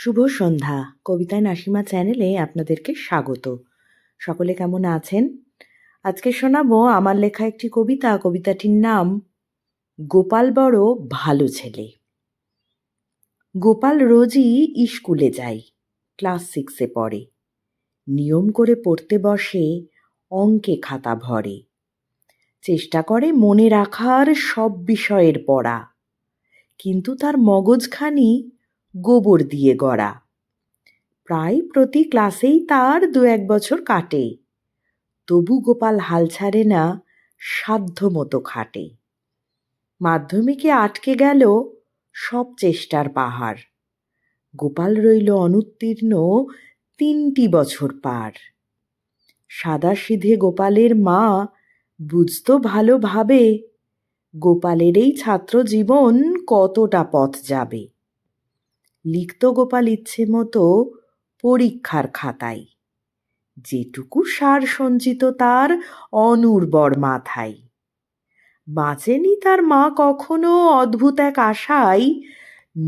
শুভ সন্ধ্যা। কবিতায় নাসিমা চ্যানেলে আপনাদেরকে স্বাগত। সকলে কেমন আছেন? আজকে শোনাবো আমার লেখা একটি কবিতা। কবিতাটির নাম গোপাল বড় ভালো ছেলে। গোপাল রোজই স্কুলে যায়, ক্লাস 6-এ পড়ে। নিয়ম করে পড়তে বসে, অঙ্কে খাতা ভরে। চেষ্টা করে মনে রাখার সব বিষয়ের পড়া, কিন্তু তার মগজখানি গোবর দিয়ে গড়া। প্রায় প্রতি ক্লাসেই তার 2-1 বছর কাটে, তবু গোপাল হাল ছাড়ে না, সাধ্যমতো খাটে। মাধ্যমিকে আটকে গেল সব চেষ্টার পাহাড়। গোপাল রইল অনুত্তীর্ণ 3টি বছর পার। সাদাসিধে গোপালের মা বুঝত ভালোভাবে, গোপালের এই ছাত্র জীবন কতটা পথ যাবে। লিখত গোপাল ইচ্ছে মতো পরীক্ষার খাতায়, যেটুকু সার সঞ্চিত তার অনুর্বর মাথায়। বাঁচেনি তার মা কখনো অদ্ভুত এক আশায়,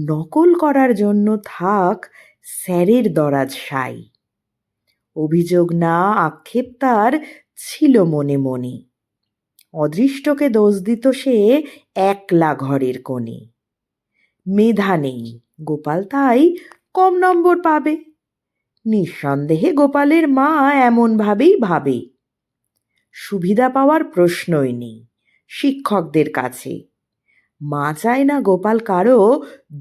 নকল করার জন্য থাক স্যারের দরাজ সাই। অভিযোগ না আক্ষেপ তার ছিল মনে মনে, অদৃষ্টকে দোষ দিত সে একলা ঘরের কোণে। মেধা নেই গোপাল, তাই কম নম্বর পাবে। নিঃসন্দেহে গোপালের মা এমনভাবেই ভাবে। সুবিধা পাওয়ার প্রশ্নই নেই শিক্ষকদের কাছে। মা চায় না গোপাল কারো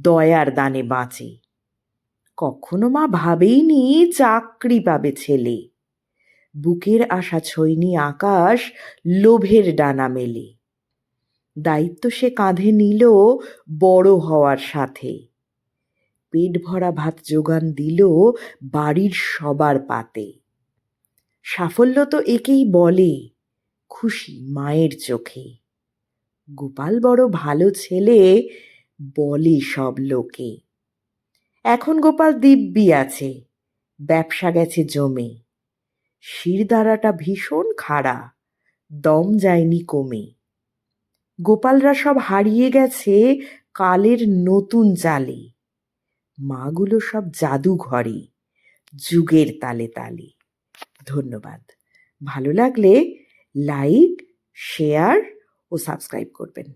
দয়ার দানে বাঁচে। কখনো মা ভাবেইনি চাকরি পাবে ছেলে। বুকের আশা ছইনি আকাশ লোভের ডানা মেলে। দায়িত্ব সে কাঁধে নিল বড় হওয়ার সাথে। পেট ভরা ভাত জোগান দিল বাড়ির সবার পাতে। সাফল্য তো একেই বলে, খুশি মায়ের চোখে। গোপাল বড় ভালো ছেলে বলে সব লোকে। এখন গোপাল দিব্যি আছে, ব্যবসা গেছে জমে। শিরদাঁড়াটা ভীষণ খাড়া, দম যায়নি কমে। গোপালরা সব হারিয়ে গেছে কালের নতুন চালে। মাগুলো সব জাদুঘরে, যুগের তালে তালে। ধন্যবাদ। ভালো লাগলে লাইক, শেয়ার ও সাবস্ক্রাইব করবেন।